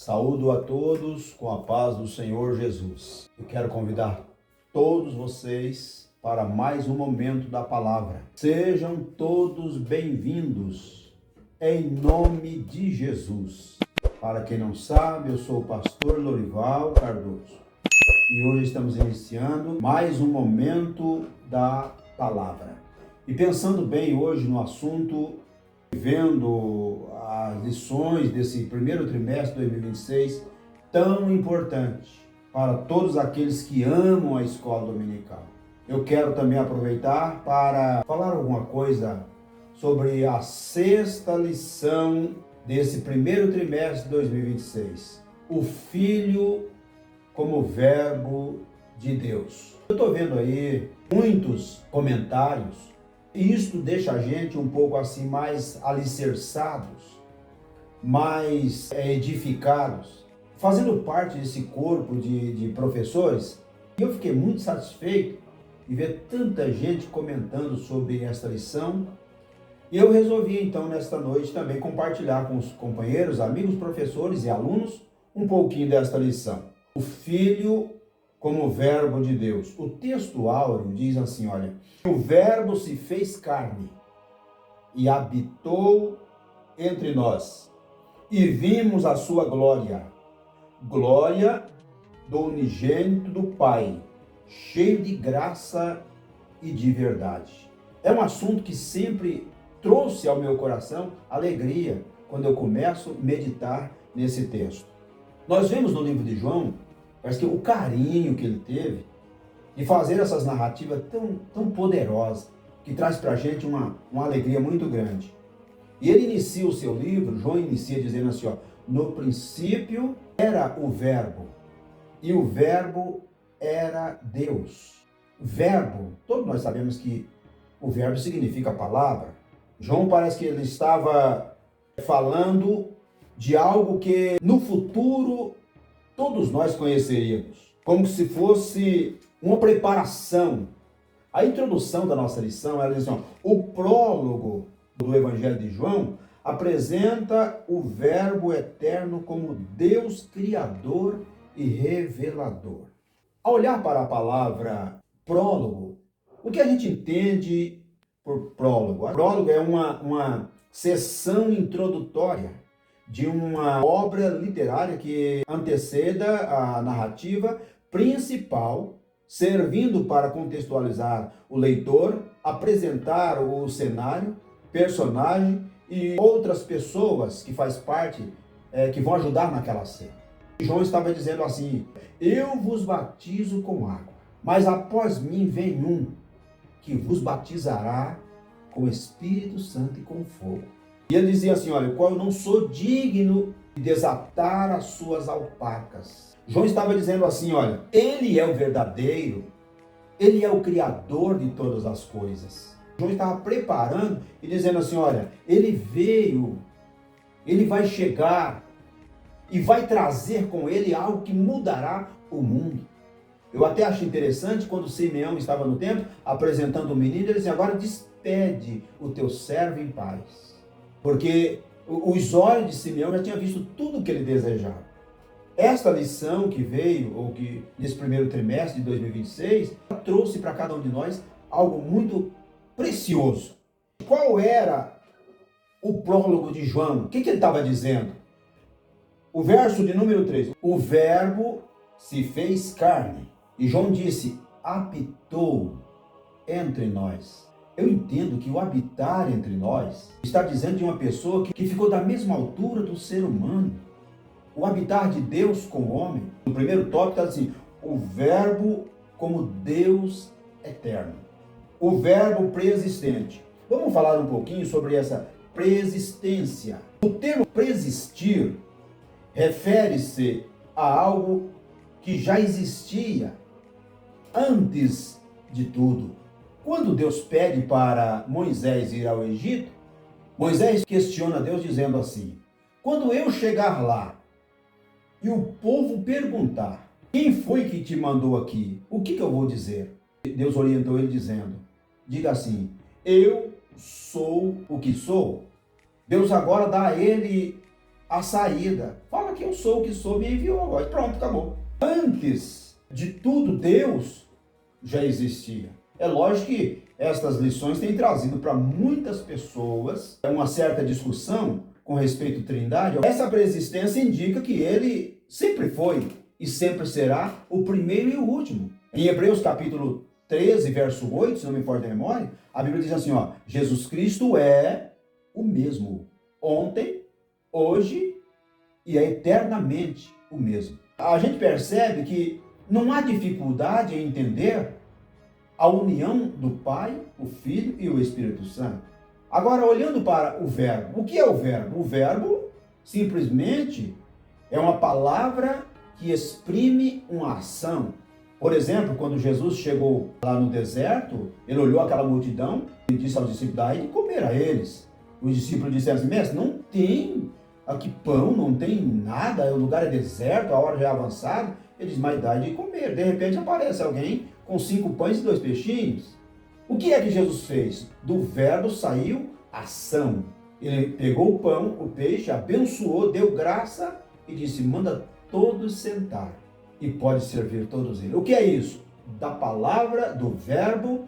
Saúdo a todos com a paz do Senhor Jesus. Eu quero convidar todos vocês para mais um momento da palavra. Sejam todos bem-vindos em nome de Jesus. Para quem não sabe, eu sou o pastor Lorival Cardoso e hoje estamos iniciando mais um momento da palavra. E pensando bem hoje no assunto, vendo as lições desse primeiro trimestre de 2026, tão importante para todos aqueles que amam a escola dominical. Eu quero também aproveitar para falar alguma coisa sobre a sexta lição desse primeiro trimestre de 2026. O Filho como Verbo de Deus. Eu estou vendo aí muitos comentários. E isto deixa a gente um pouco assim mais alicerçados, mais edificados, fazendo parte desse corpo de professores. E eu fiquei muito satisfeito de ver tanta gente comentando sobre esta lição. E eu resolvi então nesta noite também compartilhar com os companheiros, amigos, professores e alunos um pouquinho desta lição. O Filho como Verbo de Deus. O texto áureo diz assim, olha: o Verbo se fez carne e habitou entre nós, e vimos a sua glória, glória do unigênito do Pai, cheio de graça e de verdade. É um assunto que sempre trouxe ao meu coração alegria quando eu começo a meditar nesse texto. Nós vemos no livro de João, parece que o carinho que ele teve de fazer essas narrativas tão poderosas, que traz para a gente uma alegria muito grande. E ele inicia o seu livro, João inicia dizendo assim, ó: no princípio era o Verbo, e o Verbo era Deus. Verbo, todos nós sabemos que o verbo significa palavra. João parece que ele estava falando de algo que no futuro todos nós conheceríamos, como se fosse uma preparação. A introdução da nossa lição, ela diz assim, o prólogo do Evangelho de João apresenta o Verbo eterno como Deus Criador e Revelador. Ao olhar para a palavra prólogo, o que a gente entende por prólogo? A prólogo é uma sessão introdutória de uma obra literária que anteceda a narrativa principal, servindo para contextualizar o leitor, apresentar o cenário, personagem e outras pessoas que faz parte, que vão ajudar naquela cena. João estava dizendo assim: eu vos batizo com água, mas após mim vem um que vos batizará com o Espírito Santo e com fogo. E ele dizia assim, olha, o qual eu não sou digno de desatar as suas alpacas. João estava dizendo assim, olha, ele é o verdadeiro, ele é o criador de todas as coisas. João estava preparando e dizendo assim, olha, ele veio, ele vai chegar e vai trazer com ele algo que mudará o mundo. Eu até acho interessante quando Simeão estava no templo apresentando o menino, ele dizia, agora despede o teu servo em paz. Porque os olhos de Simeão já tinham visto tudo o que ele desejava. Esta lição que veio, ou que nesse primeiro trimestre de 2026, trouxe para cada um de nós algo muito precioso. Qual era o prólogo de João? O que ele estava dizendo? O verso de número 3. O Verbo se fez carne. E João disse, habitou entre nós. Eu entendo que o habitar entre nós está dizendo de uma pessoa que ficou da mesma altura do ser humano. O habitar de Deus com o homem. No primeiro tópico está assim, o Verbo como Deus eterno. O Verbo preexistente. Vamos falar um pouquinho sobre essa preexistência. O termo preexistir refere-se a algo que já existia antes de tudo. Quando Deus pede para Moisés ir ao Egito, Moisés questiona Deus dizendo assim, quando eu chegar lá e o povo perguntar, quem foi que te mandou aqui? O que eu vou dizer? Deus orientou ele dizendo, diga assim, eu sou o que sou. Deus agora dá a ele a saída. Fala que eu sou o que sou, me enviou agora. Pronto, acabou. Antes de tudo, Deus já existia. É lógico que estas lições têm trazido para muitas pessoas uma certa discussão com respeito à Trindade. Essa preexistência indica que ele sempre foi e sempre será o primeiro e o último. Em Hebreus capítulo 13, verso 8, se não me falha a memória, a Bíblia diz assim, ó, Jesus Cristo é o mesmo ontem, hoje e é eternamente o mesmo. A gente percebe que não há dificuldade em entender a união do Pai, o Filho e o Espírito Santo. Agora, olhando para o verbo, o que é o verbo? O verbo simplesmente é uma palavra que exprime uma ação. Por exemplo, quando Jesus chegou lá no deserto, ele olhou aquela multidão e disse aos discípulos, dai de comer a eles. Os discípulos disseram assim, mestre, não tem aqui pão, não tem nada, o lugar é deserto, a hora já é avançada. Ele diz, mas dai de comer. De repente aparece alguém com 5 pães e 2 peixinhos. O que é que Jesus fez? Do verbo saiu ação. Ele pegou o pão, o peixe, abençoou, deu graça e disse, manda todos sentar e pode servir todos eles. O que é isso? Da palavra, do verbo,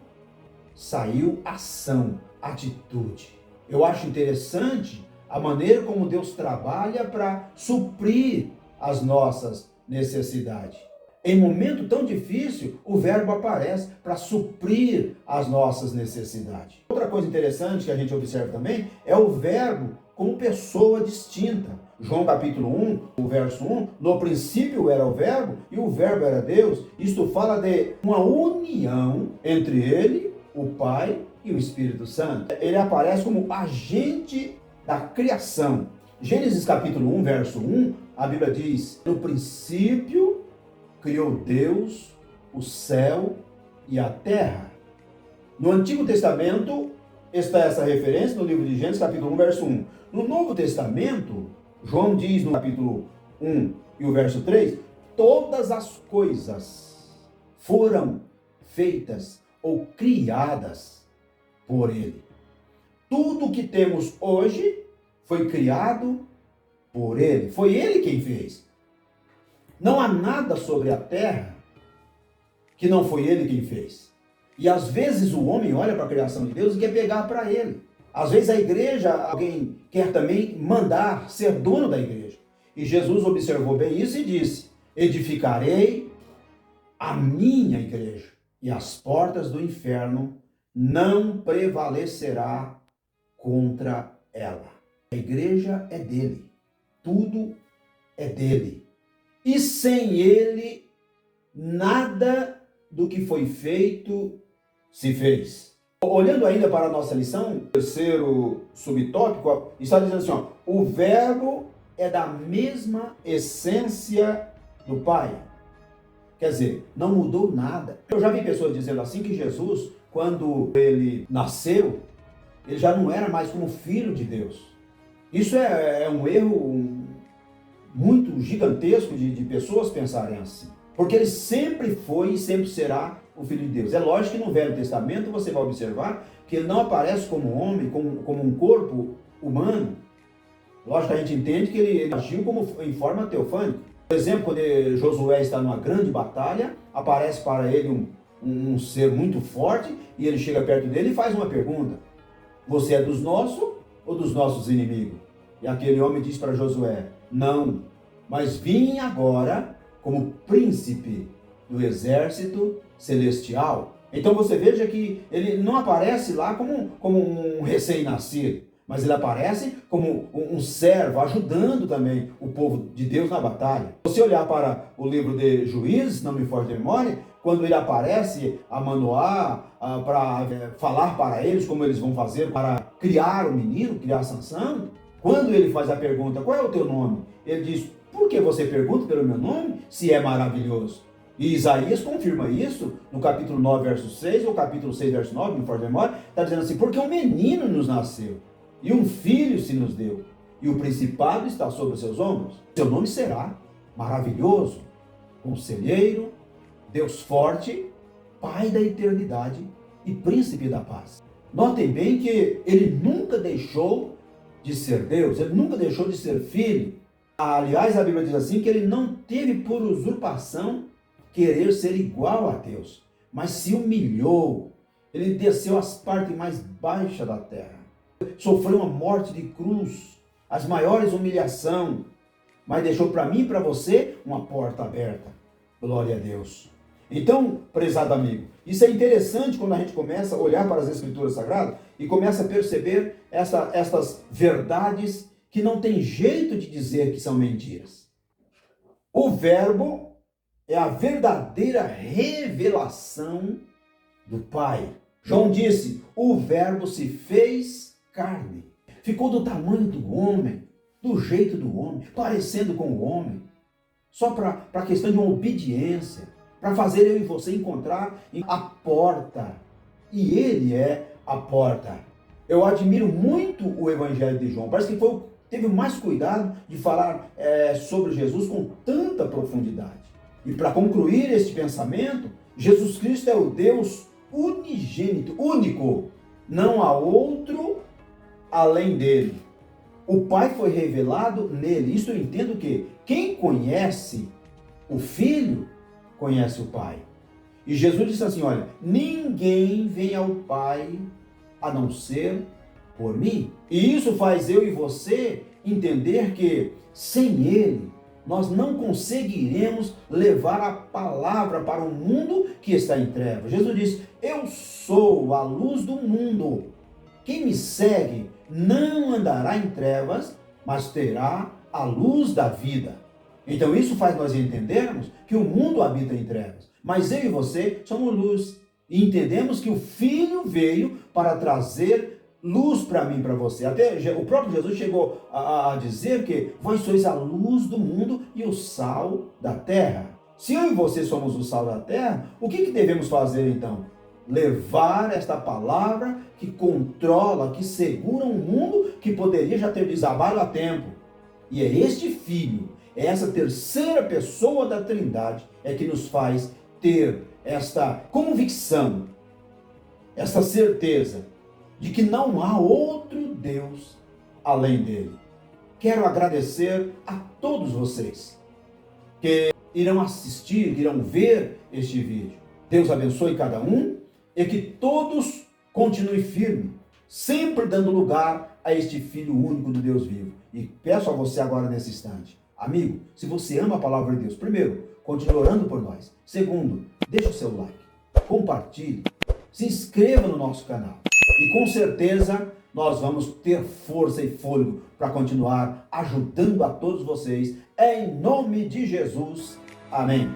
saiu ação, atitude. Eu acho interessante a maneira como Deus trabalha para suprir as nossas necessidades. Em momento tão difícil, o verbo aparece para suprir as nossas necessidades. Outra coisa interessante que a gente observa também é o verbo como pessoa distinta. João capítulo 1, o verso 1, no princípio era o verbo e o verbo era Deus. Isto fala de uma união entre ele, o Pai e o Espírito Santo. Ele aparece como agente da criação. Gênesis capítulo 1, verso 1, a Bíblia diz, no princípio criou Deus o céu e a terra. No Antigo Testamento está essa referência no livro de Gênesis, capítulo 1, verso 1. No Novo Testamento, João diz no capítulo 1 e o verso 3, todas as coisas foram feitas ou criadas por ele. Tudo que temos hoje foi criado por ele. Foi ele quem fez. Não há nada sobre a terra que não foi ele quem fez. E às vezes o homem olha para a criação de Deus e quer pegar para ele. Às vezes a igreja, alguém quer também mandar, ser dono da igreja. E Jesus observou bem isso e disse, edificarei a minha igreja e as portas do inferno não prevalecerá contra ela. A igreja é dele. Tudo é dele. E sem ele, nada do que foi feito se fez. Olhando ainda para a nossa lição, o terceiro subtópico, está dizendo assim, ó, o verbo é da mesma essência do Pai. Quer dizer, não mudou nada. Eu já vi pessoas dizendo assim que Jesus, quando ele nasceu, ele já não era mais como filho de Deus. Isso é um erro muito gigantesco de pessoas pensarem assim. Porque ele sempre foi e sempre será o Filho de Deus. É lógico que no Velho Testamento você vai observar que ele não aparece como homem, como um corpo humano. Lógico que a gente entende que ele agiu em forma teofânica. Por exemplo, quando Josué está numa grande batalha, aparece para ele um ser muito forte e ele chega perto dele e faz uma pergunta. Você é dos nossos ou dos nossos inimigos? E aquele homem diz para Josué, não, mas vim agora como príncipe do exército celestial. Então você veja que ele não aparece lá como um recém-nascido, mas ele aparece como um servo, ajudando também o povo de Deus na batalha. Se você olhar para o livro de Juízes, não me foge de memória, quando ele aparece a Manoá, para falar para eles como eles vão fazer para criar o menino, criar Sansão, quando ele faz a pergunta, qual é o teu nome? Ele diz, por que você pergunta pelo meu nome, se é maravilhoso? E Isaías confirma isso no capítulo 9, verso 6, ou capítulo 6, verso 9, me foge de memória, está dizendo assim, porque um menino nos nasceu, e um filho se nos deu, e o principado está sobre os seus ombros. Seu nome será maravilhoso, conselheiro, Deus forte, Pai da eternidade e príncipe da paz. Notem bem que ele nunca deixou de ser Deus, ele nunca deixou de ser filho. Aliás, a Bíblia diz assim que ele não teve por usurpação querer ser igual a Deus, mas se humilhou. Ele desceu às partes mais baixas da terra. Sofreu uma morte de cruz, as maiores humilhações, mas deixou para mim e para você uma porta aberta. Glória a Deus. Então, prezado amigo, isso é interessante quando a gente começa a olhar para as Escrituras Sagradas e começa a perceber estas verdades que não tem jeito de dizer que são mentiras. O Verbo é a verdadeira revelação do Pai. João disse, o Verbo se fez carne. Ficou do tamanho do homem, do jeito do homem, parecendo com o homem. Só para a questão de uma obediência, para fazer eu e você encontrar a porta. E ele é a porta. Eu admiro muito o Evangelho de João. Parece que teve mais cuidado de falar sobre Jesus com tanta profundidade. E para concluir este pensamento, Jesus Cristo é o Deus unigênito, único. Não há outro além dele. O Pai foi revelado nele. Isso eu entendo que quem conhece o Filho, conhece o Pai. E Jesus disse assim, olha, ninguém vem ao Pai a não ser por mim. E isso faz eu e você entender que sem Ele, nós não conseguiremos levar a palavra para um mundo que está em trevas. Jesus disse, eu sou a luz do mundo. Quem me segue não andará em trevas, mas terá a luz da vida. Então isso faz nós entendermos que o mundo habita em trevas. Mas eu e você somos luz. E entendemos que o Filho veio para trazer luz para mim e para você. Até o próprio Jesus chegou a dizer que vós sois a luz do mundo e o sal da terra. Se eu e você somos o sal da terra, o que devemos fazer então? Levar esta palavra que controla, que segura um mundo que poderia já ter desabado há tempo. E é este Filho, é essa terceira pessoa da Trindade, é que nos faz ter esta convicção, esta certeza de que não há outro Deus além dele. Quero agradecer a todos vocês que irão assistir, que irão ver este vídeo. Deus abençoe cada um e que todos continuem firmes, sempre dando lugar a este Filho único do Deus vivo. E peço a você agora nesse instante, amigo, se você ama a palavra de Deus, primeiro, continue orando por nós. Segundo, deixe o seu like, compartilhe, se inscreva no nosso canal. E com certeza nós vamos ter força e fôlego para continuar ajudando a todos vocês. Em nome de Jesus. Amém.